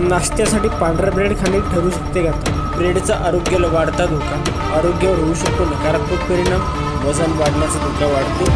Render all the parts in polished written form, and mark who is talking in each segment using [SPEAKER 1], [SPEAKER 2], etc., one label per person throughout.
[SPEAKER 1] नाश्त्यासाठी पांढरा ब्रेड खाणे ठरू शकते घातक. ब्रेडचा आरोग्याला वाढता धोका. आरोग्यावर होऊ शकतो नकारात्मक परिणाम. वजन वाढण्याचा धोका वाढतो.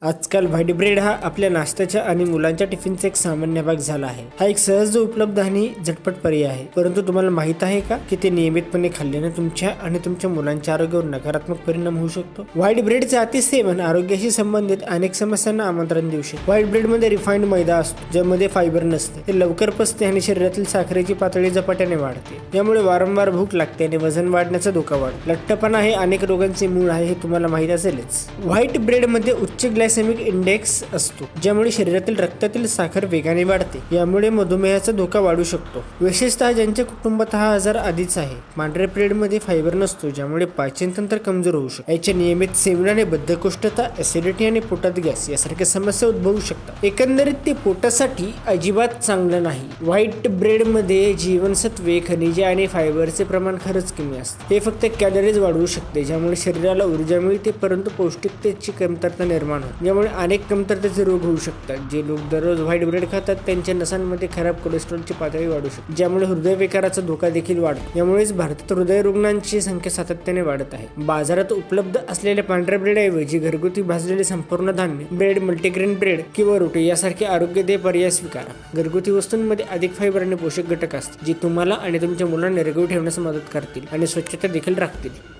[SPEAKER 1] आजकाल व्हाईट ब्रेड हा आपल्या नाश्त्याच्या आणि मुलांच्या टिफिनचा एक सामान्य भाग झाला आहे. हा एक सहज उपलब्ध आणि झटपट पर्याय आहे. परंतु तुम्हाला माहित आहे का की ते नियमितपणे खाल्ल्याने तुमच्या आणि तुमच्या मुलांच्या आरोग्यावर नकारात्मक परिणाम होऊ शकतो. व्हाईट ब्रेडचे अतिसेवन आरोग्याशी संबंधित अनेक समस्यांना आमंत्रण देऊ शकते. व्हाईट ब्रेड मध्ये रिफाइंड मैदा असतो ज्यामध्ये फायबर नसते. ते लवकर पचते आणि शरीरातील साखरेची पातळी झपाट्याने वाढते. यामुळे वारंवार भूक लागते आणि वजन वाढण्याचा धोका वाढतो. लठ्ठपणा हे अनेक रोगांचे मूळ आहे हे तुम्हाला माहित असेलच. व्हाईट ब्रेड मध्ये उच्च ग्लायसेमिक इंडेक्स असतो ज्यामुळे शरीरातील रक्तातील साखर वेगाने वाढते. यामुळे मधुमेहाचा धोका वाढू शकतो, विशेषतः ज्यांच्या कुटुंबात हा आजार आधीच आहे. पांढऱ्या ब्रेड मध्ये फायबर नसतो ज्यामुळे पाचन तंत्र कमजोर होऊ शकते. याच्या नियमित सेवनाने बद्धकोष्ठता, ऍसिडिटी आणि पोटात गॅस यासारख्या समस्या उद्भवू शकतात. एकंदरीत ते पोटासाठी अजिबात चांगलं नाही. व्हाईट ब्रेड मध्ये जीवनसत्वे, खनिजे आणि फायबरचे प्रमाण खरंच कमी असते. हे फक्त कॅलरीज वाढवू शकते ज्यामुळे शरीराला ऊर्जा मिळते, परंतु पौष्टिकतेची कमतरता निर्माण होते. यामुळे अनेक कमतरतेचे रोग होऊ शकतात. जे लोक दररोज व्हाईट ब्रेड खातात त्यांच्या नसांमध्ये खराब कोलेस्ट्रॉलची पातळी वाढू शकते ज्यामुळे हृदयविकाराचा धोका देखील वाढतो. यामुळेच भारतात हृदय रुग्णांची संख्या सातत्याने वाढत आहे. बाजारात उपलब्ध असलेल्या पांढऱ्या ब्रेडऐवजी घरगुती भाजलेले संपूर्ण धान्य ब्रेड, मल्टीग्रेन ब्रेड किंवा रोटी यासारखे आरोग्यदायी पर्याय स्वीकारा. घरगुती वस्तूंमध्ये अधिक फायबर आणि पोषक घटक असतात जे तुम्हाला आणि तुमच्या मुलांना निरोगी ठेवण्यास मदत करतील आणि स्वच्छता देखील राखतील.